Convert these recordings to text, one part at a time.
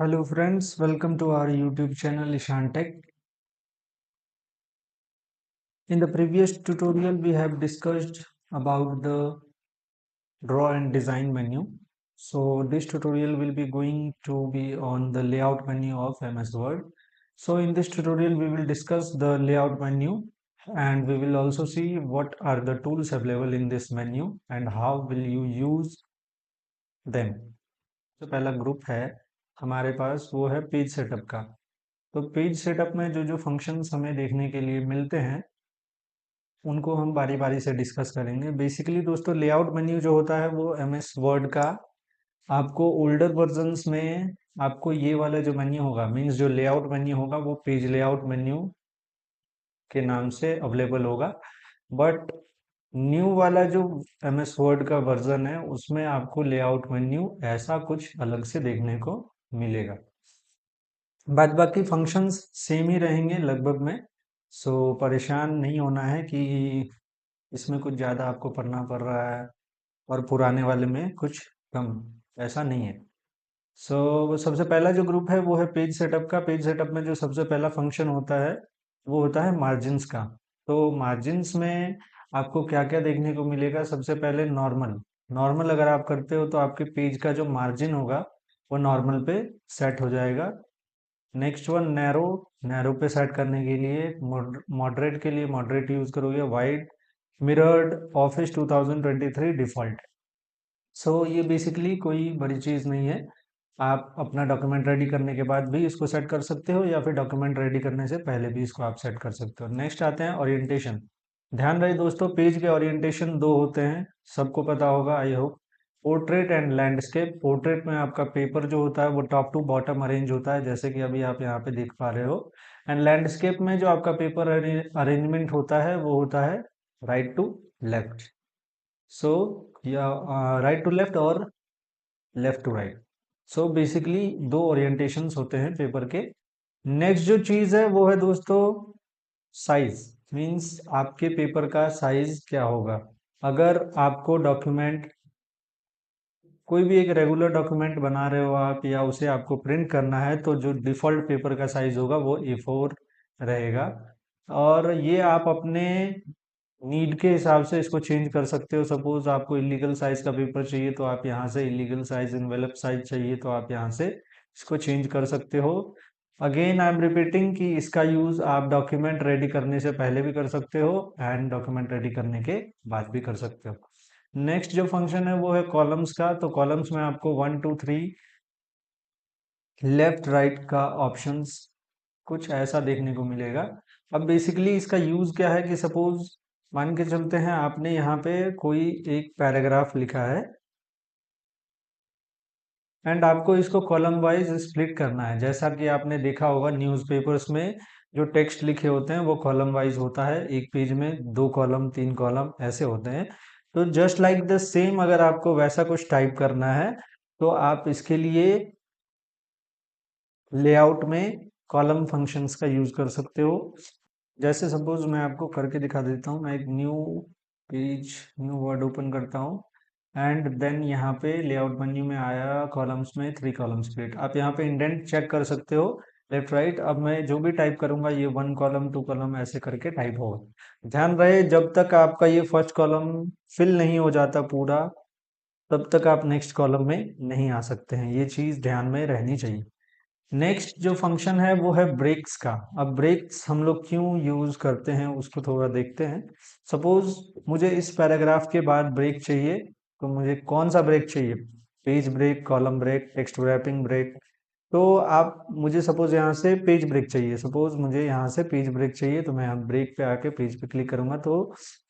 Hello friends, welcome to our YouTube channel Ishan Tech. In the previous tutorial we have discussed about the draw and design menu. So this tutorial will be going to be on the layout menu of MS Word. So in this tutorial we will discuss the layout menu and we will also see what are the tools available in this menu and how will you use them. जो पहला group है हमारे पास वो है page setup का। तो page setup में जो जो फंक्शंस हमें देखने के लिए मिलते हैं उनको हम बारी बारी से डिस्कस करेंगे। बेसिकली दोस्तों लेआउट मेन्यू जो होता है वो एमएस वर्ड का आपको ओल्डर वर्जन्स में आपको ये वाला जो मेन्यू होगा मीन्स जो लेआउट मेन्यू होगा वो पेज लेआउट मेन्यू के नाम से अवेलेबल होगा। बट न्यू वाला जो एमएस वर्ड का वर्जन है उसमें आपको लेआउट मेन्यू ऐसा कुछ अलग से देखने को मिलेगा। बाद बाकी फंक्शंस सेम ही रहेंगे लगभग में। सो परेशान नहीं होना है कि इसमें कुछ ज़्यादा आपको पढ़ना पड़ रहा है और पुराने वाले में कुछ कम, ऐसा नहीं है। सो सबसे पहला जो ग्रुप है वो है पेज सेटअप का। पेज सेटअप में जो सबसे पहला फंक्शन होता है वो होता है मार्जिन्स का। तो मार्जिन्स में आपको क्या क्या देखने को मिलेगा? सबसे पहले नॉर्मल। नॉर्मल अगर आप करते हो तो आपके पेज का जो मार्जिन होगा वो नॉर्मल पे सेट हो जाएगा। Next one narrow. नैरो पे सेट करने के लिए मॉडरेट के लिए मॉडरेट यूज करोगे। Wide mirrored office 2023 default. So ये बेसिकली कोई बड़ी चीज़ नहीं है। आप अपना डॉक्यूमेंट रेडी करने के बाद भी इसको सेट कर सकते हो या फिर डॉक्यूमेंट रेडी करने से पहले भी इसको आप सेट कर सकते हो। नेक्स्ट आते हैं ओरिएंटेशन। ध्यान रहे दोस्तों पेज के ओरिएंटेशन दो होते हैं, सबको पता होगा I hope. Portrait and landscape. Portrait में आपका पेपर जो होता है वो टॉप टू बॉटम अरेंज होता है जैसे कि अभी आप यहाँ पे देख पा रहे हो। एंड लैंडस्केप में जो आपका पेपर अरेंजमेंट होता है वो होता है राइट टू लेफ्ट। सो या राइट टू लेफ्ट और left to right. So basically दो ओरिएंटेशंस होते हैं पेपर के। नेक्स्ट जो चीज है वो है दोस्तों साइज। मींस आपके पेपर का साइज क्या होगा। अगर आपको डॉक्यूमेंट कोई भी एक रेगुलर डॉक्यूमेंट बना रहे हो आप या उसे आपको प्रिंट करना है तो जो डिफ़ॉल्ट पेपर का साइज होगा वो A4 रहेगा। और ये आप अपने नीड के हिसाब से इसको चेंज कर सकते हो। सपोज आपको इलीगल साइज का पेपर चाहिए तो आप यहाँ से इलीगल साइज, इनवेलप साइज चाहिए तो आप यहाँ से इसको चेंज कर सकते हो। अगेन आई एम रिपीटिंग कि इसका यूज आप डॉक्यूमेंट रेडी करने से पहले भी कर सकते हो एंड डॉक्यूमेंट रेडी करने के बाद भी कर सकते हो। नेक्स्ट जो फंक्शन है वो है कॉलम्स का। तो कॉलम्स में आपको 1 2 3 लेफ्ट राइट का ऑप्शंस कुछ ऐसा देखने को मिलेगा। अब बेसिकली इसका यूज क्या है कि सपोज मान के चलते हैं आपने यहाँ पे कोई एक पैराग्राफ लिखा है एंड आपको इसको कॉलम वाइज स्प्लिट करना है। जैसा कि आपने देखा होगा न्यूज़पेपर्स में जो टेक्स्ट लिखे होते हैं वो कॉलम वाइज होता है, एक पेज में 2 कॉलम 3 कॉलम ऐसे होते हैं। तो जस्ट लाइक द सेम अगर आपको वैसा कुछ टाइप करना है तो आप इसके लिए लेआउट में कॉलम फंक्शंस का यूज कर सकते हो। जैसे सपोज मैं आपको करके दिखा देता हूँ। मैं एक new page, new word open करता हूँ एंड देन यहाँ पे लेआउट मेन्यू में आया कॉलम्स में 3 कॉलम्स क्रिएट। आप यहाँ पे इंडेंट चेक कर सकते हो लेफ्ट राइट। अब मैं जो भी टाइप करूंगा ये 1 कॉलम 2 कॉलम ऐसे करके टाइप होगा। ध्यान रहे जब तक आपका ये फर्स्ट कॉलम फिल नहीं हो जाता पूरा तब तक आप नेक्स्ट कॉलम में नहीं आ सकते हैं, ये चीज ध्यान में रहनी चाहिए। नेक्स्ट जो फंक्शन है वो है ब्रेक्स का। अब ब्रेक्स हम लोग क्यों यूज करते हैं उसको थोड़ा देखते हैं। सपोज मुझे इस पैराग्राफ के बाद ब्रेक चाहिए तो मुझे कौन सा ब्रेक चाहिए? Page break, column break, text wrapping break. तो आप मुझे सपोज यहाँ से पेज ब्रेक चाहिए, सपोज मुझे यहाँ से पेज ब्रेक चाहिए तो मैं यहाँ ब्रेक पे आके पेज पे क्लिक करूंगा तो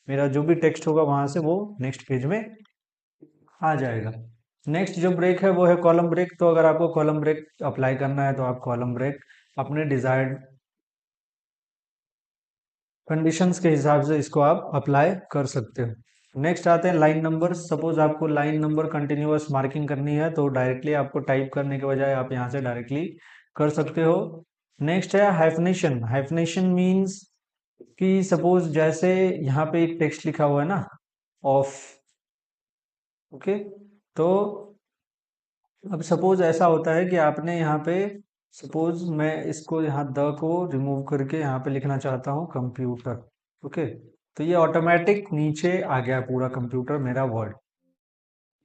मेरा जो भी टेक्स्ट होगा वहां से वो नेक्स्ट पेज में आ जाएगा। नेक्स्ट जो ब्रेक है वो है कॉलम ब्रेक। तो अगर आपको कॉलम ब्रेक अप्लाई करना है तो आप कॉलम ब्रेक अपने डिजायर्ड कंडीशंस के हिसाब से इसको आप अप्लाई कर सकते हो। नेक्स्ट आते हैं लाइन नंबर। सपोज आपको लाइन नंबर कंटिन्यूअस मार्किंग करनी है तो डायरेक्टली आपको टाइप करने के बजाय आप यहाँ से डायरेक्टली कर सकते हो। नेक्स्ट है हाइफनेशन। हाइफनेशन मीन्स कि सपोज जैसे यहाँ पे एक टेक्स्ट लिखा हुआ है ना, ऑफ, ओके। तो अब सपोज ऐसा होता है कि आपने यहाँ पे, सपोज मैं इसको यहाँ द को रिमूव करके यहाँ पे लिखना चाहता हूँ कंप्यूटर। ओके, तो ये ऑटोमेटिक नीचे आ गया पूरा कंप्यूटर मेरा वर्ड।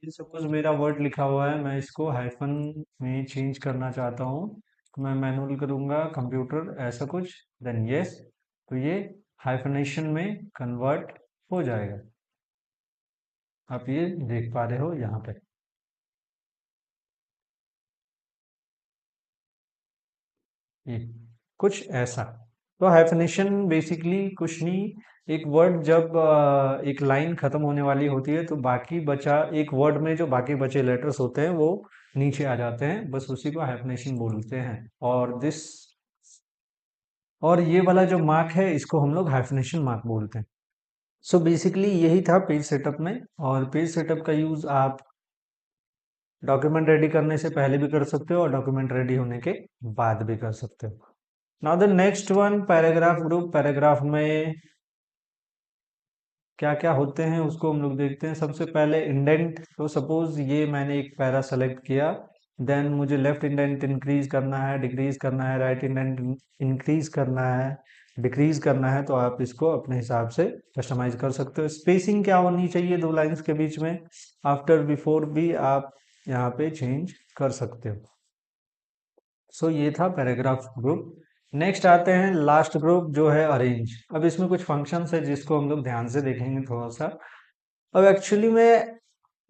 ये सपोज मेरा वर्ड लिखा हुआ है, मैं इसको हाइफन में चेंज करना चाहता हूँ, तो मैं मैनुअल करूँगा कंप्यूटर ऐसा कुछ, देन यस, तो ये हाइफनेशन में कन्वर्ट हो जाएगा। आप ये देख पा रहे हो यहाँ पे, ये कुछ ऐसा। तो हाइफनेशन बेसिकली कुछ नहीं, एक वर्ड जब एक लाइन खत्म होने वाली होती है तो बाकी बचा एक वर्ड में जो बाकी बचे लेटर्स होते हैं वो नीचे आ जाते हैं, बस उसी को हाइफनेशन बोलते हैं। और दिस, और ये वाला जो मार्क है इसको हम लोग हाइफनेशन मार्क बोलते हैं। सो बेसिकली यही था पेज सेटअप में। और पेज सेटअप का यूज आप डॉक्यूमेंट रेडी करने से पहले भी कर सकते हो और डॉक्यूमेंट रेडी होने के बाद भी कर सकते हो। Now the next one, paragraph group. Paragraph में क्या क्या होते हैं उसको हम लोग देखते हैं। सबसे पहले इंडेंट। तो सपोज ये मैंने एक पैरा सेलेक्ट किया, देन मुझे लेफ्ट इंडेंट इंक्रीज करना है, डिक्रीज करना है, राइट इंडेंट इंक्रीज करना है, डिक्रीज करना है, तो आप इसको अपने हिसाब से कस्टमाइज कर सकते हो। स्पेसिंग क्या होनी चाहिए दो लाइंस के बीच में, आफ्टर बिफोर भी आप यहाँ पे चेंज कर सकते हो। सो ये था पैराग्राफ ग्रुप। नेक्स्ट आते हैं लास्ट ग्रुप जो है अरेंज। अब इसमें कुछ फंक्शंस है जिसको हम लोग ध्यान से देखेंगे थोड़ा सा। अब एक्चुअली में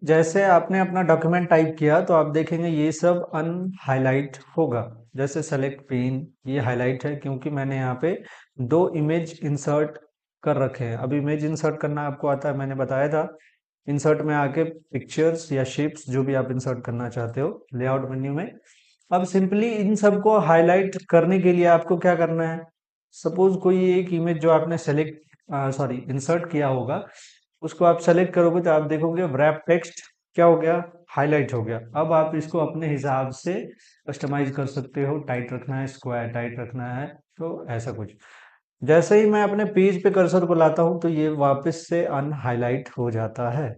जैसे आपने अपना डॉक्यूमेंट टाइप किया तो आप देखेंगे ये सब अनहाइलाइट होगा। जैसे सेलेक्ट पेन, ये हाईलाइट है क्योंकि मैंने यहाँ पे दो इमेज इंसर्ट कर रखे हैं। अब इमेज इंसर्ट करना आपको आता है, मैंने बताया था। इंसर्ट में आके पिक्चर्स या शेप्स जो भी आप इंसर्ट करना चाहते हो लेआउट मेन्यू में। अब सिंपली इन सबको हाईलाइट करने के लिए आपको क्या करना है, सपोज कोई एक इमेज जो आपने सेलेक्ट सॉरी इंसर्ट किया होगा उसको आप सेलेक्ट करोगे तो आप देखोगे wrap टेक्स्ट क्या हो गया, हाईलाइट हो गया। अब आप इसको अपने हिसाब से कस्टमाइज कर सकते हो, टाइट रखना है, स्क्वायर टाइट रखना है, तो ऐसा कुछ। जैसे ही मैं अपने पेज पे कर्सर को लाता हूं तो ये वापस से अनहाइलाइट हो जाता है।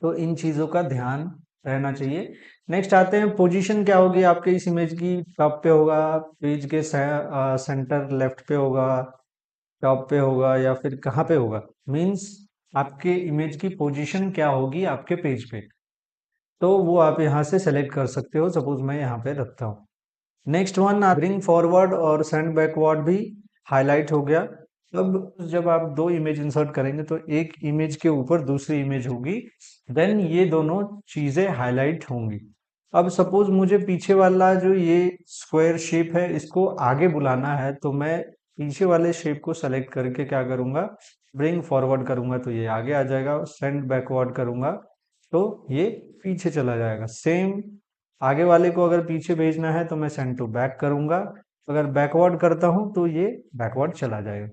तो इन चीजों का ध्यान रहना चाहिए। नेक्स्ट आते हैं पोजीशन क्या होगी आपके इस इमेज की। टॉप पे होगा, पेज के सेंटर लेफ्ट पे होगा, टॉप पे होगा, या फिर कहाँ पे होगा, मीन्स आपके इमेज की पोजीशन क्या होगी आपके पेज पे, तो वो आप यहाँ से सेलेक्ट कर सकते हो। सपोज मैं यहाँ पे रखता हूँ। नेक्स्ट वन, ब्रिंग फॉरवर्ड और सेंड बैकवर्ड भी हाईलाइट हो गया। अब जब आप दो इमेज इंसर्ट करेंगे तो एक इमेज के ऊपर दूसरी इमेज होगी, देन ये दोनों चीजें हाईलाइट होंगी। अब सपोज मुझे पीछे वाला जो ये स्क्वायर शेप है इसको आगे बुलाना है, तो मैं पीछे वाले शेप को सेलेक्ट करके क्या करूंगा, ब्रिंग फॉरवर्ड करूंगा तो ये आगे आ जाएगा, सेंड बैकवर्ड करूंगा तो ये पीछे चला जाएगा। सेम आगे वाले को अगर पीछे भेजना है तो मैं सेंड टू बैक करूंगा, अगर बैकवर्ड करता हूं तो ये बैकवर्ड चला जाएगा।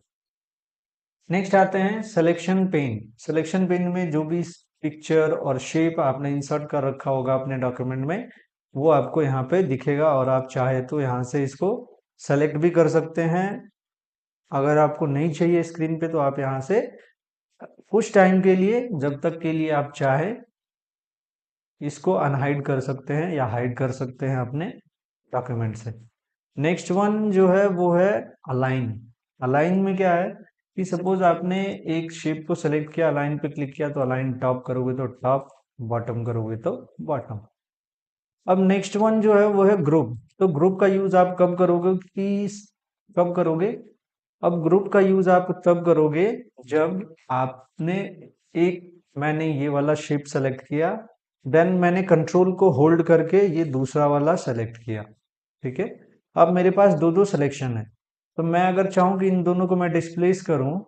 नेक्स्ट आते हैं सिलेक्शन पेन। सिलेक्शन पेन में जो भी पिक्चर और शेप आपने इंसर्ट कर रखा होगा अपने डॉक्यूमेंट में वो आपको यहाँ पे दिखेगा, और आप चाहे तो यहाँ से इसको सेलेक्ट भी कर सकते हैं। अगर आपको नहीं चाहिए स्क्रीन पे तो आप यहाँ से कुछ टाइम के लिए, जब तक के लिए आप चाहे, इसको अनहाइड कर सकते हैं या हाइड कर सकते हैं अपने डॉक्यूमेंट से। नेक्स्ट वन जो है वो है अलाइन। अलाइन में क्या है कि सपोज आपने एक शेप को सेलेक्ट किया, अलाइन पे क्लिक किया तो अलाइन टॉप करोगे तो टॉप, बॉटम करोगे तो बॉटम। अब नेक्स्ट वन जो है वो है ग्रुप। तो ग्रुप का यूज आप कब करोगे कि कब करोगे, अब ग्रुप का यूज आप तब करोगे जब आपने एक, मैंने ये वाला शेप सेलेक्ट किया, देन मैंने कंट्रोल को होल्ड करके ये दूसरा वाला सेलेक्ट किया, ठीक है। अब मेरे पास दो दो सिलेक्शन है, तो मैं अगर चाहूँ कि इन दोनों को मैं डिस्प्लेस करूं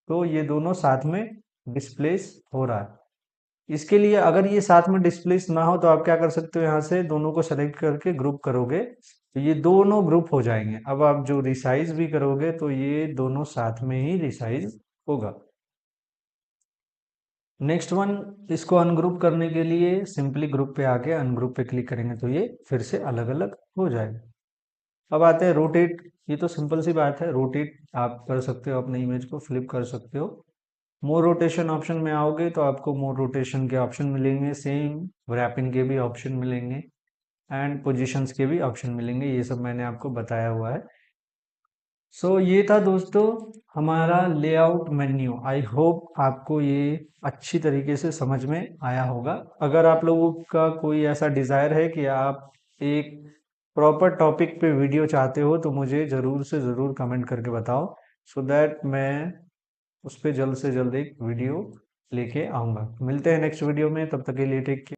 तो ये दोनों साथ में डिस्प्लेस हो रहा है। इसके लिए अगर ये साथ में डिस्प्लेस ना हो तो आप क्या कर सकते हो, यहाँ से दोनों को सेलेक्ट करके ग्रुप करोगे तो ये दोनों ग्रुप हो जाएंगे। अब आप जो रिसाइज भी करोगे तो ये दोनों साथ में ही रिसाइज होगा। नेक्स्ट वन, इसको अनग्रुप करने के लिए सिंपली ग्रुप पे आके अनग्रुप पे क्लिक करेंगे तो ये फिर से अलग अलग हो जाएगा। अब आते हैं रोटेट। ये तो सिंपल सी बात है, रोटेट आप कर सकते हो, अपने इमेज को फ्लिप कर सकते हो। मोर रोटेशन ऑप्शन में आओगे तो आपको मोर रोटेशन के ऑप्शन मिलेंगे, सेम रैपिंग के भी ऑप्शन मिलेंगे। एंड पोजीशंस के भी ऑप्शन मिलेंगे, ये सब मैंने आपको बताया हुआ है। सो ये था दोस्तों हमारा लेआउट मेन्यू। आई होप आपको ये अच्छी तरीके से समझ में आया होगा। अगर आप लोगों का कोई ऐसा डिज़ायर है कि आप एक प्रॉपर टॉपिक पे वीडियो चाहते हो तो मुझे ज़रूर से ज़रूर कमेंट करके बताओ, सो दैट मैं उस पर जल्द से जल्द एक वीडियो लेके आऊँगा। मिलते हैं नेक्स्ट वीडियो में, तब तक के लिए टेक केयर।